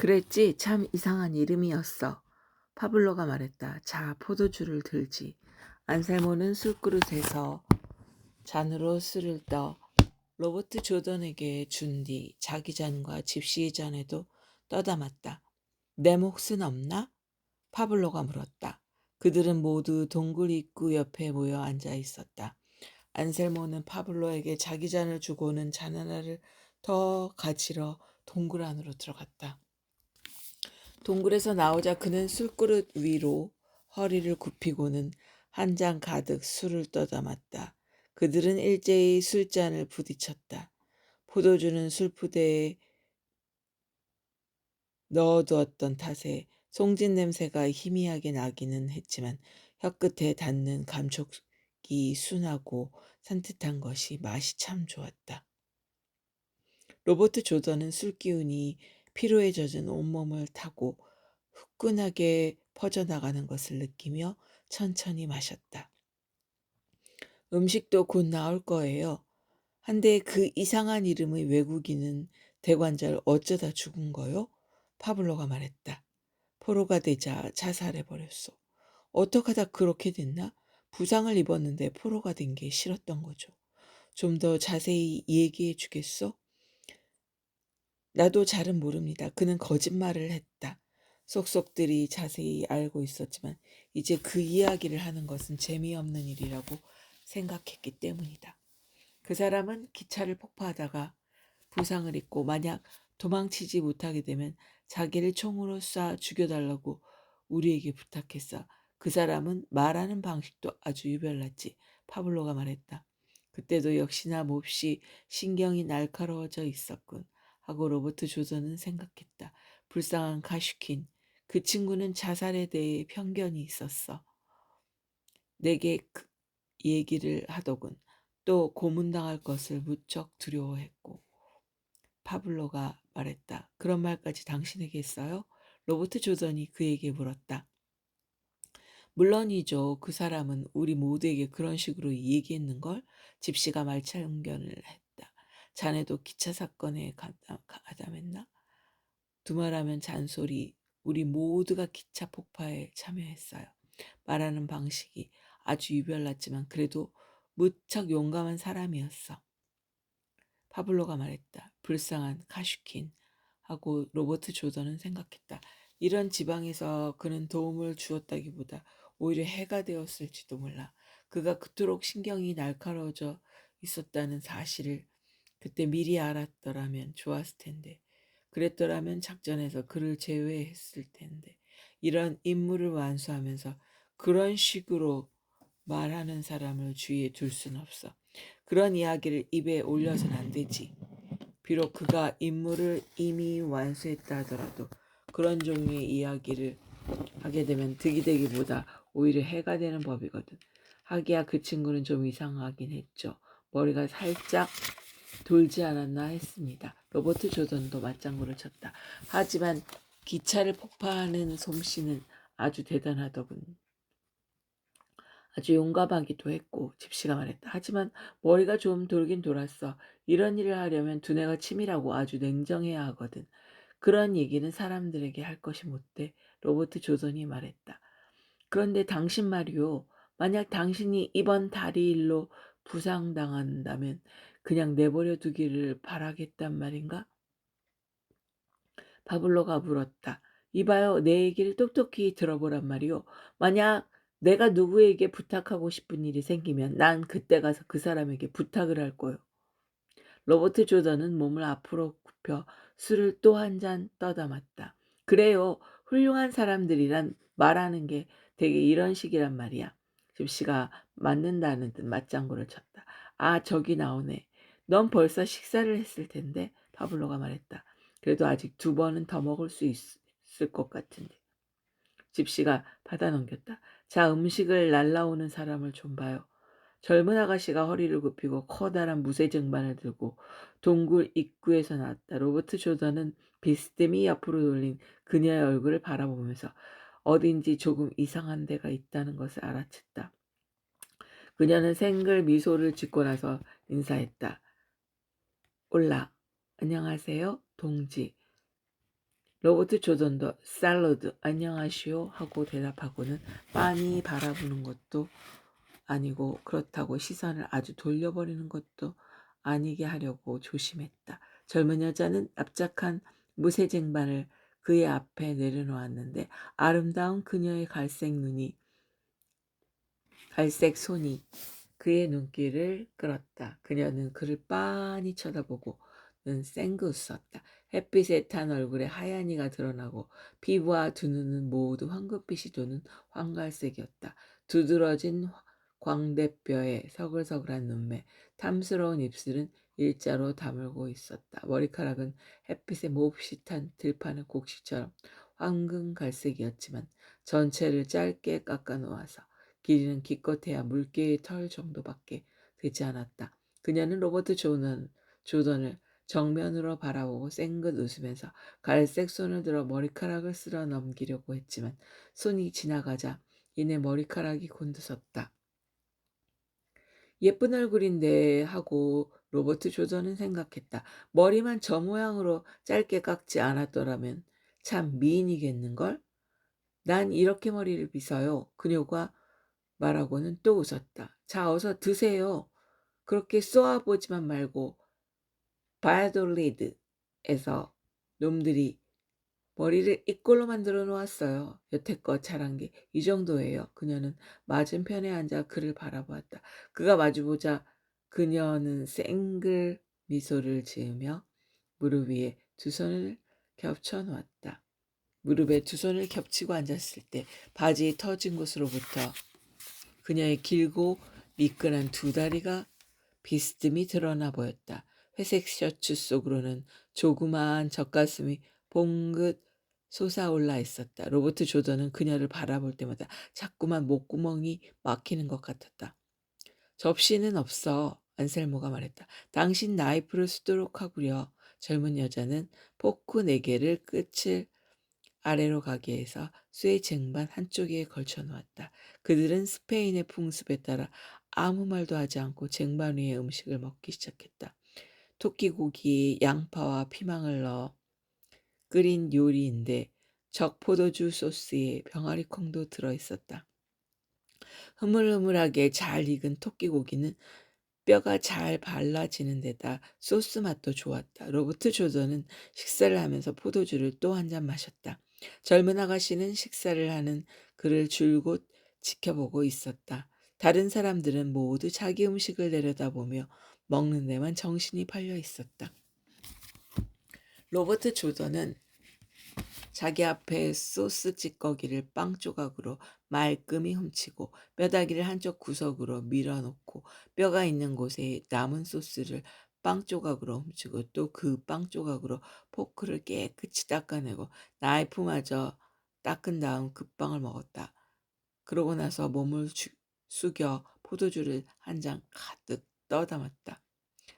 그랬지. 참 이상한 이름이었어. 파블로가 말했다. 자, 포도주를 들지. 안살모는 술그릇에서 잔으로 술을 떠 로버트 조던에게 준 뒤 자기 잔과 집시의 잔에도 떠담았다. 내 몫은 없나? 파블로가 물었다. 그들은 모두 동굴 입구 옆에 모여 앉아 있었다. 안셀모는 파블로에게 자기 잔을 주고는 잔 하나를 더 가지러 동굴 안으로 들어갔다. 동굴에서 나오자 그는 술그릇 위로 허리를 굽히고는 한 잔 가득 술을 떠담았다. 그들은 일제히 술잔을 부딪혔다. 포도주는 술푸대에 넣어두었던 탓에 송진 냄새가 희미하게 나기는 했지만 혀끝에 닿는 감촉이 순하고 산뜻한 것이 맛이 참 좋았다. 로버트 조던은 술기운이 피로에 젖은 온몸을 타고 후끈하게 퍼져나가는 것을 느끼며 천천히 마셨다. 음식도 곧 나올 거예요. 한데 그 이상한 이름의 외국인은 대관절 어쩌다 죽은 거요? 파블로가 말했다. 포로가 되자 자살해버렸어. 어떡하다 그렇게 됐나? 부상을 입었는데 포로가 된 게 싫었던 거죠. 좀 더 자세히 얘기해 주겠어? 나도 잘은 모릅니다. 그는 거짓말을 했다. 속속들이 자세히 알고 있었지만 이제 그 이야기를 하는 것은 재미없는 일이라고 생각했기 때문이다. 그 사람은 기차를 폭파하다가 부상을 입고 만약 도망치지 못하게 되면 자기를 총으로 쏴 죽여달라고 우리에게 부탁했어. 그 사람은 말하는 방식도 아주 유별났지. 파블로가 말했다. 그때도 역시나 몹시 신경이 날카로워져 있었군. 하고 로버트 조던은 생각했다. 불쌍한 가슈킨. 그 친구는 자살에 대해 편견이 있었어. 내게 그 얘기를 하더군. 또 고문당할 것을 무척 두려워했고. 파블로가 말했다. 그런 말까지 당신에게 했어요? 로버트 조던이 그에게 물었다. 물론이죠. 그 사람은 우리 모두에게 그런 식으로 얘기했는걸. 집시가 말참견을 했다. 자네도 기차 사건에 가담했나? 두말하면 잔소리. 우리 모두가 기차 폭파에 참여했어요. 말하는 방식이 아주 유별났지만 그래도 무척 용감한 사람이었어. 파블로가 말했다. 불쌍한 카슈킨 하고 로버트 조던은 생각했다. 이런 지방에서 그는 도움을 주었다기보다 오히려 해가 되었을지도 몰라. 그가 그토록 신경이 날카로워져 있었다는 사실을 그때 미리 알았더라면 좋았을 텐데. 그랬더라면 작전에서 그를 제외했을 텐데. 이런 임무를 완수하면서 그런 식으로 말하는 사람을 주위에 둘 순 없어. 그런 이야기를 입에 올려서는 안 되지. 비록 그가 임무를 이미 완수했다 하더라도 그런 종류의 이야기를 하게 되면 득이 되기보다 오히려 해가 되는 법이거든. 하기야 그 친구는 좀 이상하긴 했죠. 머리가 살짝 돌지 않았나 했습니다. 로버트 조던도 맞장구를 쳤다. 하지만 기차를 폭파하는 솜씨는 아주 대단하더군. 아주 용감하기도 했고 집시가 말했다. 하지만 머리가 좀 돌긴 돌았어. 이런 일을 하려면 두뇌가 치밀하고 아주 냉정해야 하거든. 그런 얘기는 사람들에게 할 것이 못돼. 로버트 조던이 말했다. 그런데 당신 말이요. 만약 당신이 이번 다리 일로 부상당한다면 그냥 내버려 두기를 바라겠단 말인가? 바블로가 물었다. 이봐요. 내 얘기를 똑똑히 들어보란 말이오. 만약 내가 누구에게 부탁하고 싶은 일이 생기면 난 그때 가서 그 사람에게 부탁을 할 거요. 로버트 조던은 몸을 앞으로 굽혀 술을 또 한 잔 떠담았다. 그래요. 훌륭한 사람들이란 말하는 게 되게 이런 식이란 말이야. 집시가 맞는다는 듯 맞장구를 쳤다. 아, 저기 나오네. 넌 벌써 식사를 했을 텐데, 파블로가 말했다. 그래도 아직 2번은 더 먹을 수 있을 것 같은데. 집시가 받아 넘겼다. 자, 음식을 날라오는 사람을 좀 봐요. 젊은 아가씨가 허리를 굽히고 커다란 무쇠쟁반을 들고 동굴 입구에서 나왔다. 로버트 조던은 비스듬히 옆으로 돌린 그녀의 얼굴을 바라보면서 어딘지 조금 이상한 데가 있다는 것을 알아챘다. 그녀는 생글 미소를 짓고 나서 인사했다. 올라, 안녕하세요, 동지. 로버트 조던도 샐러드 안녕하시오 하고 대답하고는 빤히 바라보는 것도 아니고 그렇다고 시선을 아주 돌려버리는 것도 아니게 하려고 조심했다. 젊은 여자는 납작한 무쇠쟁반을 그의 앞에 내려놓았는데 아름다운 그녀의 갈색 손이 그의 눈길을 끌었다. 그녀는 그를 빤히 쳐다보고는 쌩긋 웃었다. 햇빛에 탄 얼굴에 하얀 이가 드러나고 피부와 두 눈은 모두 황금빛이 도는 황갈색이었다. 두드러진 광대뼈에 서글서글한 눈매, 탐스러운 입술은 일자로 다물고 있었다. 머리카락은 햇빛에 몹시 탄 들판의 곡식처럼 황금갈색이었지만 전체를 짧게 깎아 놓아서 길이는 기껏해야 물개의 털 정도밖에 되지 않았다. 그녀는 로버트 조던을 정면으로 바라보고 쌩긋 웃으면서 갈색 손을 들어 머리카락을 쓸어 넘기려고 했지만 손이 지나가자 이내 머리카락이 곤두섰다. 예쁜 얼굴인데 하고 로버트 조던은 생각했다. 머리만 저 모양으로 짧게 깎지 않았더라면 참 미인이겠는걸? 난 이렇게 머리를 빗어요. 그녀가 말하고는 또 웃었다. 자, 어서 드세요. 그렇게 쏘아보지만 말고 바야돌리드에서 놈들이 머리를 이꼴로 만들어 놓았어요. 여태껏 잘한 게 이 정도예요. 그녀는 맞은편에 앉아 그를 바라보았다. 그가 마주보자 그녀는 생글 미소를 지으며 무릎 위에 두 손을 겹쳐 놓았다. 무릎에 두 손을 겹치고 앉았을 때 바지 터진 곳으로부터 그녀의 길고 미끈한 두 다리가 비스듬히 드러나 보였다. 회색 셔츠 속으로는 조그마한 젖가슴이 봉긋 솟아올라 있었다. 로버트 조던은 그녀를 바라볼 때마다 자꾸만 목구멍이 막히는 것 같았다. 접시는 없어. 안셀모가 말했다. 당신 나이프를 쓰도록 하구려. 젊은 여자는 포크 4개를 끝을 아래로 가게 해서 쇠 쟁반 한쪽에 걸쳐 놓았다. 그들은 스페인의 풍습에 따라 아무 말도 하지 않고 쟁반 위에 음식을 먹기 시작했다. 토끼고기에 양파와 피망을 넣어 끓인 요리인데 적포도주 소스에 병아리콩도 들어있었다. 흐물흐물하게 잘 익은 토끼고기는 뼈가 잘 발라지는 데다 소스 맛도 좋았다. 로버트 조던은 식사를 하면서 포도주를 또 한 잔 마셨다. 젊은 아가씨는 식사를 하는 그를 줄곧 지켜보고 있었다. 다른 사람들은 모두 자기 음식을 내려다보며 먹는 데만 정신이 팔려 있었다. 로버트 조던은 자기 앞에 소스 찌꺼기를 빵 조각으로 말끔히 훔치고 뼈다귀를 한쪽 구석으로 밀어놓고 뼈가 있는 곳에 남은 소스를 빵 조각으로 훔치고 또 그 빵 조각으로 포크를 깨끗이 닦아내고 나이프마저 닦은 다음 그 빵을 먹었다. 그러고 나서 몸을 숙여 포도주를 한 잔 가득 떠담았다.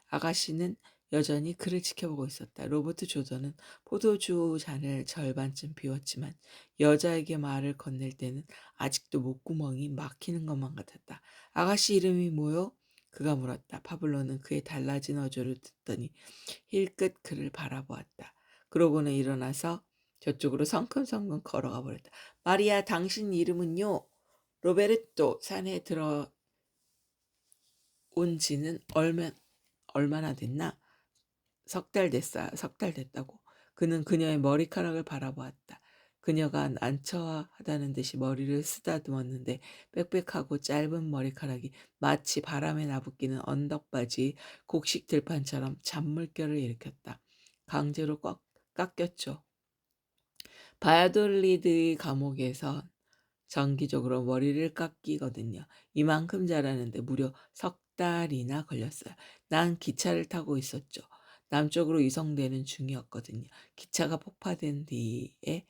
아가씨는 여전히 그를 지켜보고 있었다. 로버트 조던은 포도주 잔을 절반쯤 비웠지만 여자에게 말을 건넬 때는 아직도 목구멍이 막히는 것만 같았다. 아가씨 이름이 뭐요? 그가 물었다. 파블로는 그의 달라진 어조를 듣더니 힐끗 그를 바라보았다. 그러고는 일어나서 저쪽으로 성큼성큼 걸어가 버렸다. 마리아, 당신 이름은요? 로베르토. 산에 들어온 지는 얼마나 됐나? 3달 됐어요. 3달 됐다고. 그는 그녀의 머리카락을 바라보았다. 그녀가 난처하다는 듯이 머리를 쓰다듬었는데 빽빽하고 짧은 머리카락이 마치 바람에 나부끼는 언덕바지 곡식 들판처럼 잔물결을 일으켰다. 강제로 깎였죠. 바야돌리드 감옥에서 정기적으로 머리를 깎이거든요. 이만큼 자라는데 무려 3달이나 걸렸어요. 난 기차를 타고 있었죠. 남쪽으로 이송되는 중이었거든요. 기차가 폭파된 뒤에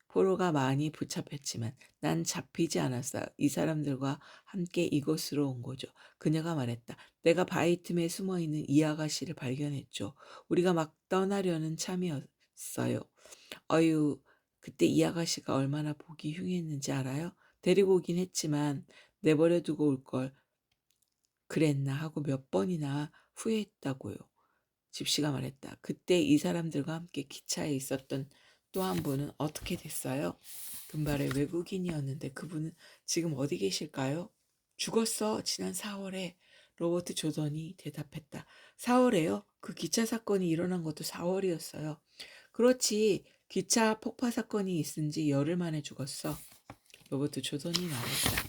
포로가 많이 붙잡혔지만 난 잡히지 않았어요. 이 사람들과 함께 이곳으로 온 거죠. 그녀가 말했다. 내가 바위 틈에 숨어있는 이 아가씨를 발견했죠. 우리가 막 떠나려는 참이었어요. 어휴, 그때 이 아가씨가 얼마나 보기 흉했는지 알아요? 데리고 오긴 했지만 내버려 두고 올 걸 그랬나 하고 몇 번이나 후회했다고요. 집시가 말했다. 그때 이 사람들과 함께 기차에 있었던 또 한 분은 어떻게 됐어요? 금발의 외국인이었는데 그분은 지금 어디 계실까요? 죽었어. 지난 4월에. 로버트 조던이 대답했다. 4월에요? 그 기차 사건이 일어난 것도 4월이었어요. 그렇지. 기차 폭파 사건이 있은 지 열흘 만에 죽었어. 로버트 조던이 말했다.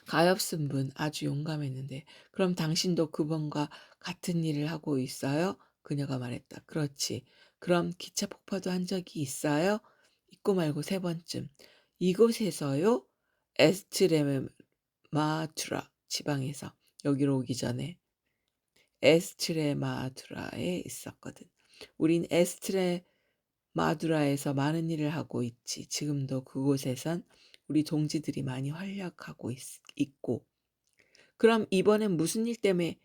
가엾은 분 아주 용감했는데 그럼 당신도 그분과 같은 일을 하고 있어요? 그녀가 말했다. 그렇지. 그럼 기차 폭파도 한 적이 있어요? 있고 말고 3번쯤. 이곳에서요? 에스트레마투라 지방에서 여기로 오기 전에 에스트레마두라에 있었거든. 우린 에스트레마두라에서 많은 일을 하고 있지. 지금도 그곳에선 우리 동지들이 많이 활약하고 있고. 그럼 이번엔 무슨 일 때문에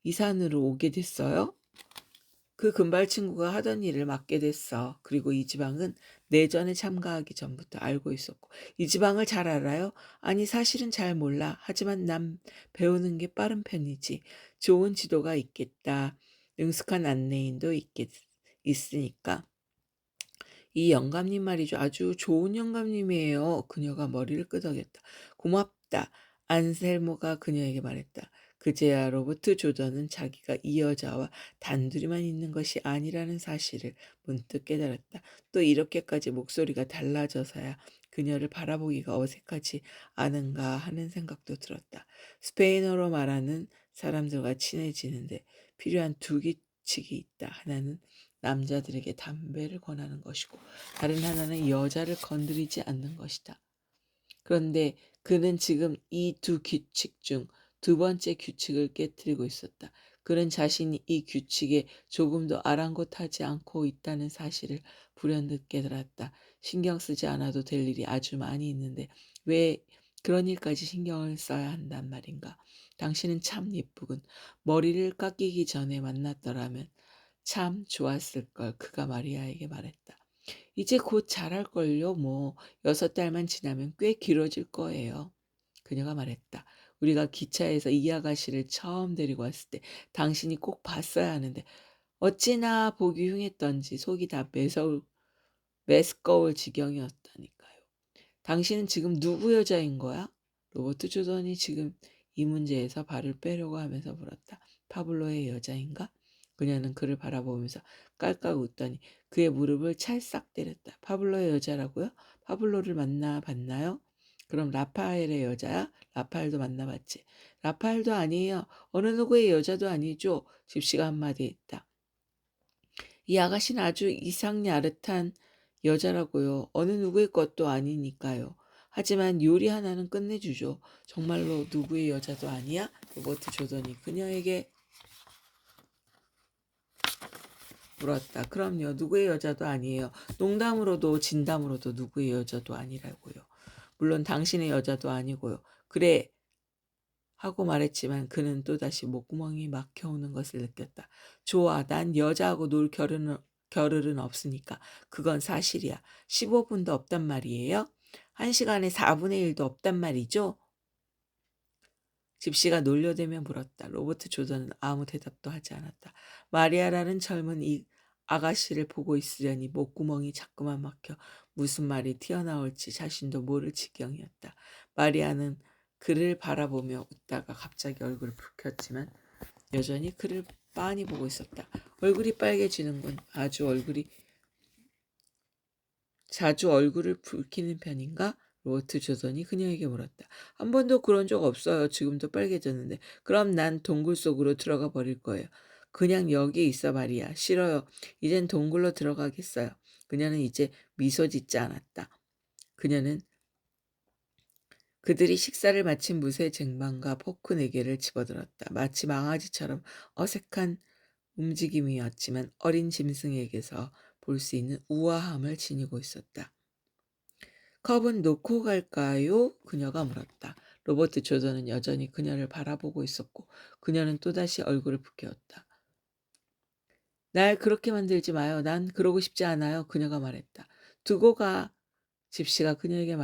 이 산으로 오게 됐어요? 그 금발 친구가 하던 일을 맡게 됐어. 그리고 이 지방은 내전에 참가하기 전부터 알고 있었고. 이 지방을 잘 알아요? 아니, 사실은 잘 몰라. 하지만 난 배우는 게 빠른 편이지. 좋은 지도가 있겠다. 능숙한 안내인도 있으니까. 이 영감님 말이죠. 아주 좋은 영감님이에요. 그녀가 머리를 끄덕였다. 고맙다. 안셀모가 그녀에게 말했다. 그제야 로버트 조던은 자기가 이 여자와 단둘이만 있는 것이 아니라는 사실을 문득 깨달았다. 또 이렇게까지 목소리가 달라져서야 그녀를 바라보기가 어색하지 않은가 하는 생각도 들었다. 스페인어로 말하는 사람들과 친해지는데 필요한 두 규칙이 있다. 하나는 남자들에게 담배를 권하는 것이고 다른 하나는 여자를 건드리지 않는 것이다. 그런데 그는 지금 이 두 규칙 중 두 번째 규칙을 깨뜨리고 있었다. 그는 자신이 이 규칙에 조금도 아랑곳하지 않고 있다는 사실을 불현듯 깨달았다. 신경 쓰지 않아도 될 일이 아주 많이 있는데 왜 그런 일까지 신경을 써야 한단 말인가. 당신은 참 예쁘군. 머리를 깎이기 전에 만났더라면 참 좋았을 걸. 그가 마리아에게 말했다. 이제 곧 자랄걸요. 뭐 6달만 지나면 꽤 길어질 거예요. 그녀가 말했다. 우리가 기차에서 이 아가씨를 처음 데리고 왔을 때 당신이 꼭 봤어야 하는데 어찌나 보기 흉했던지 속이 다 메스꺼울 지경이었다니까요. 당신은 지금 누구 여자인 거야? 로버트 조던이 지금 이 문제에서 발을 빼려고 하면서 물었다. 파블로의 여자인가? 그녀는 그를 바라보면서 깔깔 웃더니 그의 무릎을 찰싹 때렸다. 파블로의 여자라고요? 파블로를 만나봤나요? 그럼 라파엘의 여자야? 라파엘도 만나봤지. 라파엘도 아니에요. 어느 누구의 여자도 아니죠. 집시가 한마디 했다. 이 아가씨는 아주 이상야릇한 여자라고요. 어느 누구의 것도 아니니까요. 하지만 요리 하나는 끝내주죠. 정말로 누구의 여자도 아니야? 로버트 조던이 그녀에게 물었다. 그럼요. 누구의 여자도 아니에요. 농담으로도 진담으로도 누구의 여자도 아니라고요. 물론 당신의 여자도 아니고요. 그래 하고 말했지만 그는 또다시 목구멍이 막혀오는 것을 느꼈다. 좋아. 난 여자하고 놀 겨를은 없으니까. 그건 사실이야. 15분도 없단 말이에요? 1시간에 4분의 1도 없단 말이죠? 집시가 놀려대며 물었다. 로버트 조던은 아무 대답도 하지 않았다. 마리아라는 젊은 이 아가씨를 보고 있으려니 목구멍이 자꾸만 막혀 무슨 말이 튀어나올지 자신도 모를 지경이었다. 마리아는 그를 바라보며 웃다가 갑자기 얼굴을 붉혔지만 여전히 그를 빤히 보고 있었다. 얼굴이 빨개지는군. 자주 얼굴을 붉히는 편인가? 로버트 조던이 그녀에게 물었다. 한 번도 그런 적 없어요. 지금도 빨개졌는데. 그럼 난 동굴 속으로 들어가 버릴 거예요. 그냥 여기 있어 말이야. 싫어요. 이젠 동굴로 들어가겠어요. 그녀는 이제 미소 짓지 않았다. 그녀는 그들이 식사를 마친 무쇠 쟁반과 포크 4개를 집어들었다. 마치 망아지처럼 어색한 움직임이었지만 어린 짐승에게서 볼 수 있는 우아함을 지니고 있었다. 컵은 놓고 갈까요? 그녀가 물었다. 로버트 조던은 여전히 그녀를 바라보고 있었고 그녀는 또다시 얼굴을 붉혔다. 날 그렇게 만들지 마요. 난 그러고 싶지 않아요. 그녀가 말했다. 두고 가. 집시가 그녀에게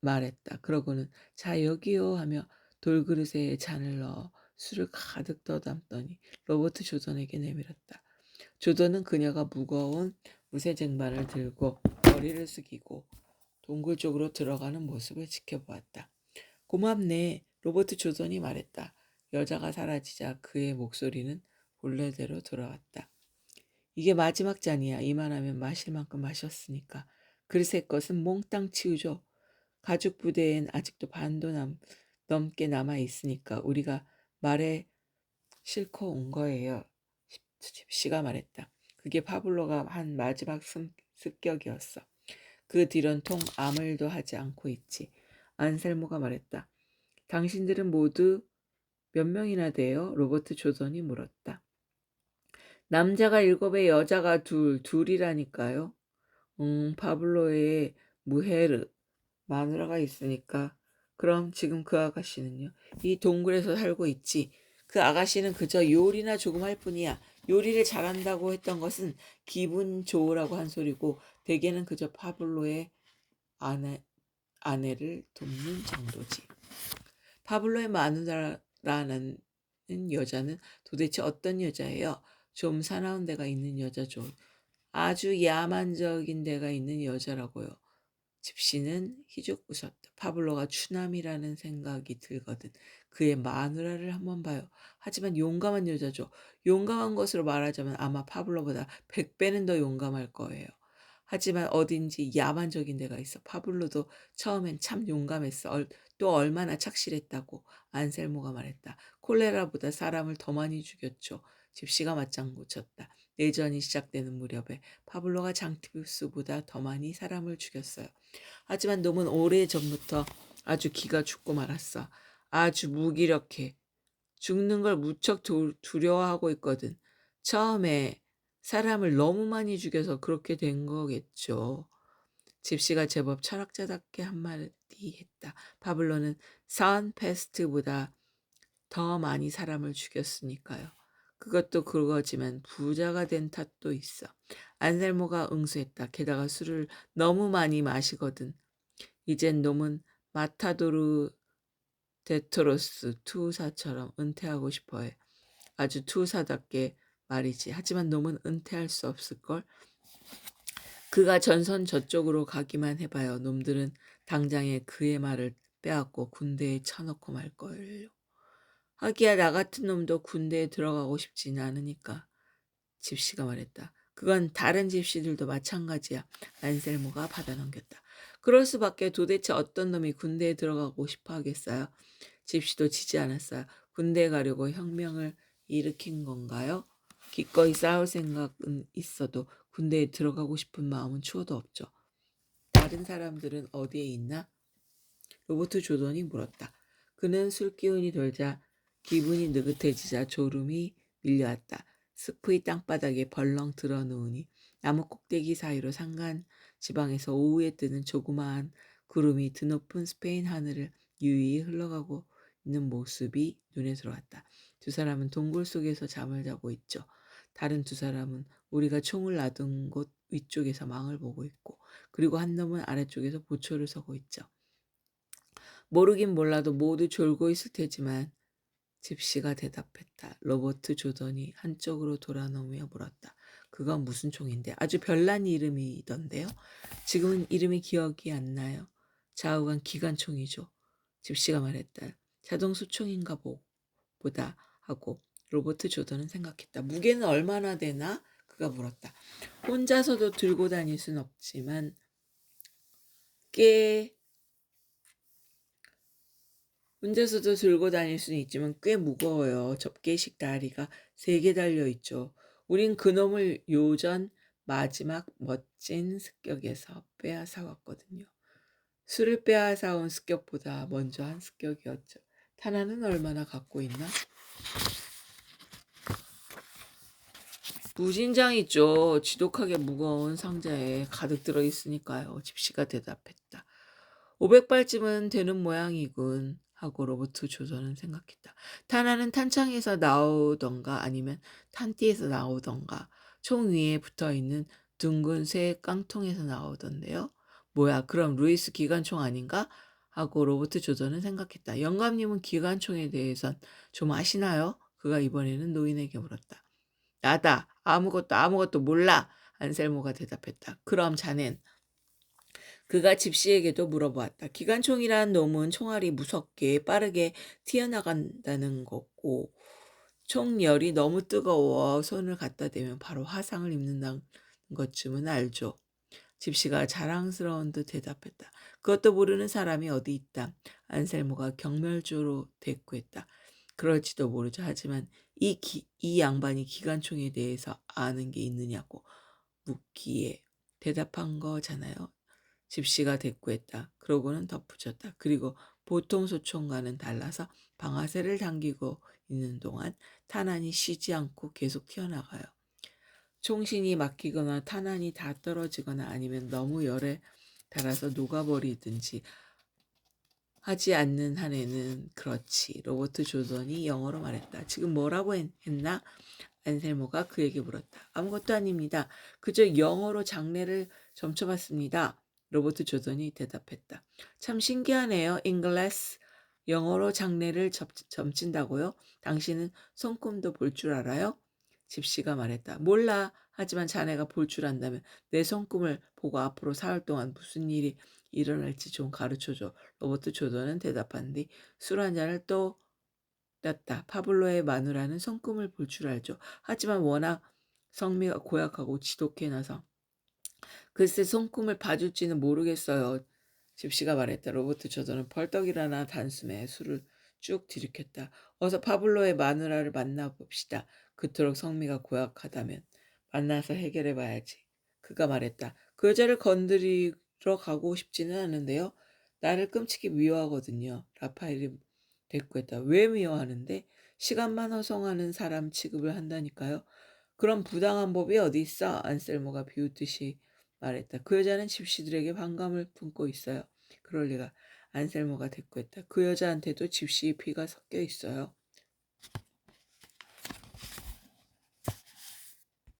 말했다. 그러고는 자 여기요 하며 돌그릇에 잔을 넣어 술을 가득 떠담더니 로버트 조던에게 내밀었다. 조던은 그녀가 무거운 무쇠쟁반을 들고 머리를 숙이고 동굴 쪽으로 들어가는 모습을 지켜보았다. 고맙네. 로버트 조던이 말했다. 여자가 사라지자 그의 목소리는 본래대로 돌아왔다. 이게 마지막 잔이야. 이만하면 마실 만큼 마셨으니까. 그릇의 것은 몽땅 치우죠. 가죽 부대엔 아직도 반도 넘게 남아 있으니까 우리가 말에 싣고 온 거예요. 집시가 말했다. 그게 파블로가 한 마지막 습격이었어. 그 뒤론 통 아무 일도 하지 않고 있지. 안셀모가 말했다. 당신들은 모두 몇 명이나 돼요? 로버트 조던이 물었다. 남자가 7에 여자가 둘이라니까요. 파블로의 무헤르, 마누라가 있으니까. 그럼 지금 그 아가씨는요? 이 동굴에서 살고 있지. 그 아가씨는 그저 요리나 조금 할 뿐이야. 요리를 잘한다고 했던 것은 기분 좋으라고 한 소리고 대개는 그저 파블로의 아내를 돕는 정도지. 파블로의 마누라라는 여자는 도대체 어떤 여자예요? 좀 사나운 데가 있는 여자죠. 아주 야만적인 데가 있는 여자라고요. 집시는 희죽 웃었다. 파블로가 추남이라는 생각이 들거든. 그의 마누라를 한번 봐요. 하지만 용감한 여자죠. 용감한 것으로 말하자면 아마 파블로보다 100배는 더 용감할 거예요. 하지만 어딘지 야만적인 데가 있어. 파블로도 처음엔 참 용감했어. 또 얼마나 착실했다고 안셀모가 말했다. 콜레라보다 사람을 더 많이 죽였죠. 집시가 맞장구 쳤다. 내전이 시작되는 무렵에 파블로가 장티푸스보다 더 많이 사람을 죽였어요. 하지만 놈은 오래전부터 아주 기가 죽고 말았어. 아주 무기력해. 죽는 걸 무척 두려워하고 있거든. 처음에 사람을 너무 많이 죽여서 그렇게 된 거겠죠. 집시가 제법 철학자답게 한마디 했다. 파블로는 산 페스트보다 더 많이 사람을 죽였으니까요. 그것도 그거지만 부자가 된 탓도 있어. 안셀모가 응수했다. 게다가 술을 너무 많이 마시거든. 이젠 놈은 마타도르 데토로스 투사처럼 은퇴하고 싶어해. 아주 투사답게 말이지. 하지만 놈은 은퇴할 수 없을걸. 그가 전선 저쪽으로 가기만 해봐요. 놈들은 당장에 그의 말을 빼앗고 군대에 쳐넣고 말걸요. 하기야 나 같은 놈도 군대에 들어가고 싶진 않으니까. 집시가 말했다. 그건 다른 집시들도 마찬가지야. 안셀모가 받아넘겼다. 그럴 수밖에. 도대체 어떤 놈이 군대에 들어가고 싶어 하겠어요? 집시도 지지 않았어요. 군대에 가려고 혁명을 일으킨 건가요? 기꺼이 싸울 생각은 있어도 군대에 들어가고 싶은 마음은 추워도 없죠. 다른 사람들은 어디에 있나? 로버트 조던이 물었다. 그는 술 기운이 돌자 기분이 느긋해지자 졸음이 밀려왔다. 숲의 땅바닥에 벌렁 드러누우니 나무 꼭대기 사이로 산간 지방에서 오후에 뜨는 조그마한 구름이 드높은 스페인 하늘을 유유히 흘러가고 있는 모습이 눈에 들어왔다. 두 사람은 동굴 속에서 잠을 자고 있죠. 다른 두 사람은 우리가 총을 놔둔 곳 위쪽에서 망을 보고 있고, 그리고 한 놈은 아래쪽에서 보초를 서고 있죠. 모르긴 몰라도 모두 졸고 있을 테지만 집시가 대답했다. 로버트 조던이 한쪽으로 돌아놓으며 물었다. 그건 무슨 총인데? 아주 별난 이름이던데요. 지금은 이름이 기억이 안 나요. 좌우간 기관총이죠. 집시가 말했다. 자동 수총인가 보다 하고 로버트 조던은 생각했다. 무게는 얼마나 되나? 그가 물었다. 혼자서도 들고 다닐 순 없지만 꽤 혼자서도 들고 다닐 수는 있지만 꽤 무거워요. 접게식 다리가 3개 달려있죠. 우린 그놈을 요전 마지막 멋진 습격에서 빼앗아 왔거든요. 술을 빼앗아 온 습격보다 먼저 한 습격이었죠. 타나는 얼마나 갖고 있나? 무진장 있죠. 지독하게 무거운 상자에 가득 들어있으니까요. 집시가 대답했다. 500발쯤은 되는 모양이군 하고 로버트 조던은 생각했다. 탄환은 탄창에서 나오던가 아니면 탄띠에서 나오던가 총 위에 붙어있는 둥근 새 깡통에서 나오던데요. 뭐야, 그럼 루이스 기관총 아닌가? 하고 로버트 조던은 생각했다. 영감님은 기관총에 대해선 좀 아시나요? 그가 이번에는 노인에게 물었다. 나다. 아무것도 몰라. 안셀모가 대답했다. 그럼 자넨 그가 집시에게도 물어보았다. 기관총이란 놈은 총알이 무섭게 빠르게 튀어나간다는 거고 총열이 너무 뜨거워 손을 갖다 대면 바로 화상을 입는다는 것쯤은 알죠. 집시가 자랑스러운 듯 대답했다. 그것도 모르는 사람이 어디 있다. 안셀모가 경멸조로 대꾸했다. 그럴지도 모르죠. 하지만 이 양반이 기관총에 대해서 아는 게 있느냐고 묻기에 대답한 거잖아요. 집시가 대꾸했다. 그러고는 덧붙였다. 그리고 보통 소총과는 달라서 방아쇠를 당기고 있는 동안 탄환이 쉬지 않고 계속 튀어나가요. 총신이 막히거나 탄환이 다 떨어지거나 아니면 너무 열에 달아서 녹아버리든지 하지 않는 한에는 그렇지. 로버트 조던이 영어로 말했다. 지금 뭐라고 했나? 안셀모가 그에게 물었다. 아무것도 아닙니다. 그저 영어로 장례를 점쳐봤습니다. 로버트 조던이 대답했다. 참 신기하네요. 잉글래스. 영어로 장례를 점친다고요? 당신은 손금도 볼 줄 알아요? 집시가 말했다. 몰라. 하지만 자네가 볼 줄 안다면 내 손금을 보고 앞으로 사흘 동안 무슨 일이 일어날지 좀 가르쳐줘. 로버트 조던은 대답한 뒤 술 한 잔을 또 떴다. 파블로의 마누라는 손금을 볼 줄 알죠. 하지만 워낙 성미가 고약하고 지독해놔서 글쎄 손금을 봐줄지는 모르겠어요. 집시가 말했다. 로버트 조던은 벌떡 일어나 단숨에 술을 쭉 들이켰다. 어서 파블로의 마누라를 만나봅시다. 그토록 성미가 고약하다면 만나서 해결해봐야지. 그가 말했다. 그 여자를 건드리러 가고 싶지는 않은데요. 나를 끔찍이 미워하거든요. 라파엘이 대꾸했다. 왜 미워하는데? 시간만 허송하는 사람 취급을 한다니까요. 그런 부당한 법이 어디 있어? 안셀모가 비웃듯이 말했다. 그 여자는 집시들에게 반감을 품고 있어요. 그럴 리가. 안셀모가 대꾸했다. 그 여자한테도 집시의 피가 섞여 있어요.